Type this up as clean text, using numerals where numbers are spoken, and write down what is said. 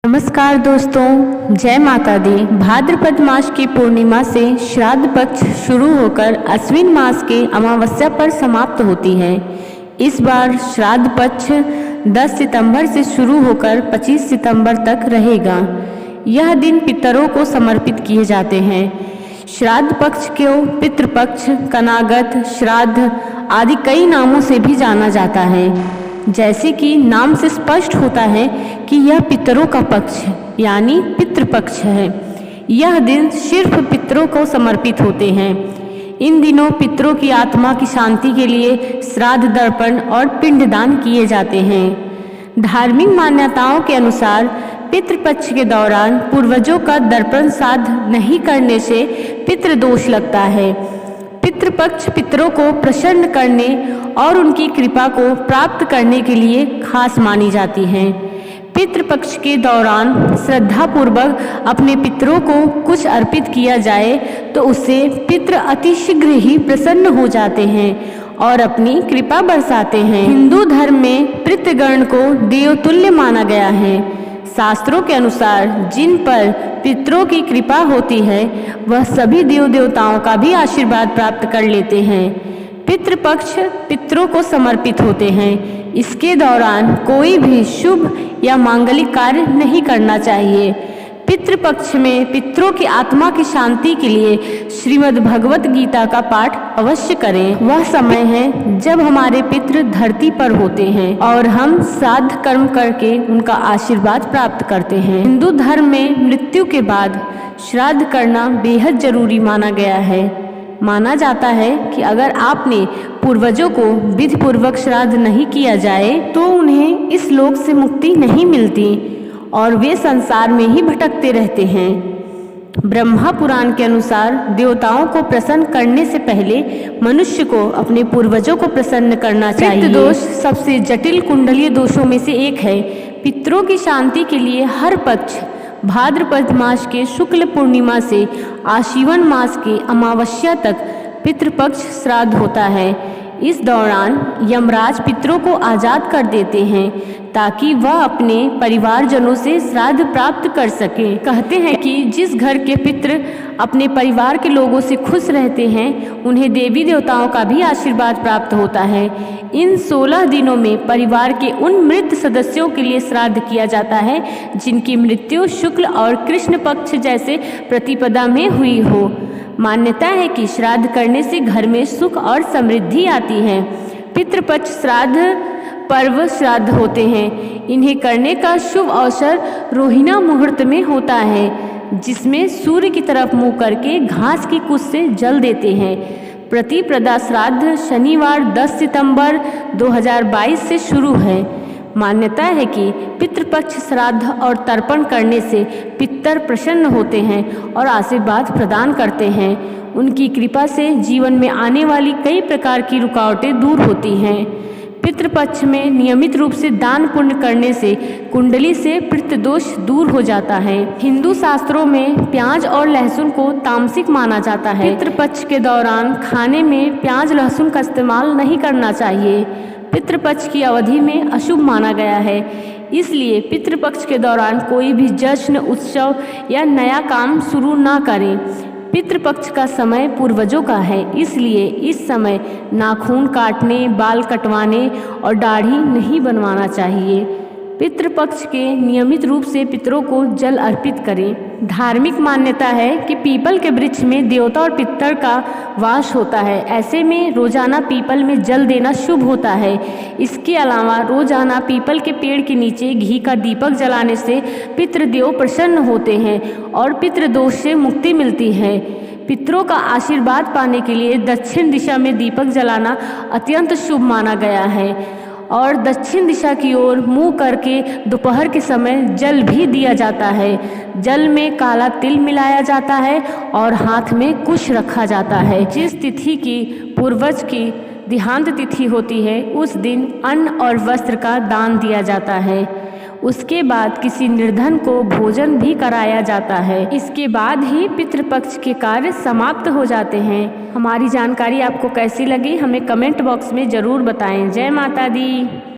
नमस्कार दोस्तों, जय माता दी। भाद्रपद मास की पूर्णिमा से श्राद्ध पक्ष शुरू होकर अश्विन मास के अमावस्या पर समाप्त होती है। इस बार श्राद्ध पक्ष 10 सितंबर से शुरू होकर 25 सितंबर तक रहेगा। यह दिन पितरों को समर्पित किए जाते हैं। श्राद्ध पक्ष को पितृपक्ष, कनागत, श्राद्ध आदि कई नामों से भी जाना जाता है। जैसे कि नाम से स्पष्ट होता है कि यह पितरों का पक्ष यानी पितृपक्ष है। यह दिन सिर्फ पितरों को समर्पित होते हैं। इन दिनों पितरों की आत्मा की शांति के लिए श्राद्ध तर्पण और पिंडदान किए जाते हैं। धार्मिक मान्यताओं के अनुसार पितृपक्ष के दौरान पूर्वजों का तर्पण श्राद्ध नहीं करने से पितृदोष लगता है। पितृपक्ष पितरों को प्रसन्न करने और उनकी कृपा को प्राप्त करने के लिए खास मानी जाती हैं। पितृपक्ष के दौरान श्रद्धापूर्वक अपने पितरों को कुछ अर्पित किया जाए तो उससे पितृ अति शीघ्र ही प्रसन्न हो जाते हैं और अपनी कृपा बरसाते हैं। हिंदू धर्म में पितृगण को देवतुल्य माना गया है। शास्त्रों के अनुसार जिन पर पितरों की कृपा होती है वह सभी देव देवताओं का भी आशीर्वाद प्राप्त कर लेते हैं। पितृपक्ष पितरों को समर्पित होते हैं। इसके दौरान कोई भी शुभ या मांगलिक कार्य नहीं करना चाहिए। पितृपक्ष में पितरों की आत्मा की शांति के लिए श्रीमद् भगवत गीता का पाठ अवश्य करें। वह समय है जब हमारे पितृ धरती पर होते हैं और हम श्राद्ध कर्म करके उनका आशीर्वाद प्राप्त करते हैं। हिंदू धर्म में मृत्यु के बाद श्राद्ध करना बेहद जरूरी माना गया है। माना जाता है कि अगर आपने पूर्वजों को विधि पूर्वक श्राद्ध नहीं किया जाए तो उन्हें इस लोक से मुक्ति नहीं मिलती और वे संसार में ही भटकते रहते हैं। ब्रह्मा पुराण के अनुसार देवताओं को प्रसन्न करने से पहले मनुष्य को अपने पूर्वजों को प्रसन्न करना चाहिए। पितृदोष सबसे जटिल कुंडलीय दोषों में से एक है। पितरों की शांति के लिए हर पक्ष भाद्रपद मास के शुक्ल पूर्णिमा से आश्विन मास के अमावस्या तक पितृपक्ष श्राद्ध होता है। इस दौरान यमराज पितरों को आज़ाद कर देते हैं ताकि वह अपने परिवारजनों से श्राद्ध प्राप्त कर सकें। कहते हैं कि जिस घर के पितृ अपने परिवार के लोगों से खुश रहते हैं उन्हें देवी देवताओं का भी आशीर्वाद प्राप्त होता है। इन 16 दिनों में परिवार के उन मृत सदस्यों के लिए श्राद्ध किया जाता है जिनकी मृत्यु शुक्ल और कृष्ण पक्ष जैसे प्रतिपदा में हुई हो। मान्यता है कि श्राद्ध करने से घर में सुख और समृद्धि आती है। पितृपक्ष श्राद्ध पर्व श्राद्ध होते हैं। इन्हें करने का शुभ अवसर रोहिणी मुहूर्त में होता है जिसमें सूर्य की तरफ मुंह करके घास की कुछ से जल देते हैं। प्रतिपदा श्राद्ध शनिवार 10 सितंबर 2022 से शुरू है। मान्यता है कि पितृपक्ष श्राद्ध और तर्पण करने से पितर प्रसन्न होते हैं और आशीर्वाद प्रदान करते हैं। उनकी कृपा से जीवन में आने वाली कई प्रकार की रुकावटें दूर होती हैं। पितृपक्ष में नियमित रूप से दान पुण्य करने से कुंडली से पितृदोष दूर हो जाता है। हिंदू शास्त्रों में प्याज और लहसुन को तामसिक माना जाता है। पितृपक्ष के दौरान खाने में प्याज लहसुन का इस्तेमाल नहीं करना चाहिए। पितृपक्ष की अवधि में अशुभ माना गया है। इसलिए पितृपक्ष के दौरान कोई भी जश्न, उत्सव या नया काम शुरू ना करें। पितृपक्ष का समय पूर्वजों का है, इसलिए इस समय नाखून काटने, बाल कटवाने और दाढ़ी नहीं बनवाना चाहिए। पितृपक्ष के नियमित रूप से पितरों को जल अर्पित करें। धार्मिक मान्यता है कि पीपल के वृक्ष में देवता और पितर का वास होता है। ऐसे में रोजाना पीपल में जल देना शुभ होता है। इसके अलावा रोजाना पीपल के पेड़ के नीचे घी का दीपक जलाने से पितृदेव प्रसन्न होते हैं और पितृदोष से मुक्ति मिलती है। पितरों का आशीर्वाद पाने के लिए दक्षिण दिशा में दीपक जलाना अत्यंत शुभ माना गया है और दक्षिण दिशा की ओर मुंह करके दोपहर के समय जल भी दिया जाता है। जल में काला तिल मिलाया जाता है और हाथ में कुश रखा जाता है। जिस तिथि की पूर्वज की देहांत तिथि होती है उस दिन अन्न और वस्त्र का दान दिया जाता है। उसके बाद किसी निर्धन को भोजन भी कराया जाता है। इसके बाद ही पितृपक्ष के कार्य समाप्त हो जाते हैं। हमारी जानकारी आपको कैसी लगी हमें कमेंट बॉक्स में ज़रूर बताएं। जय माता दी।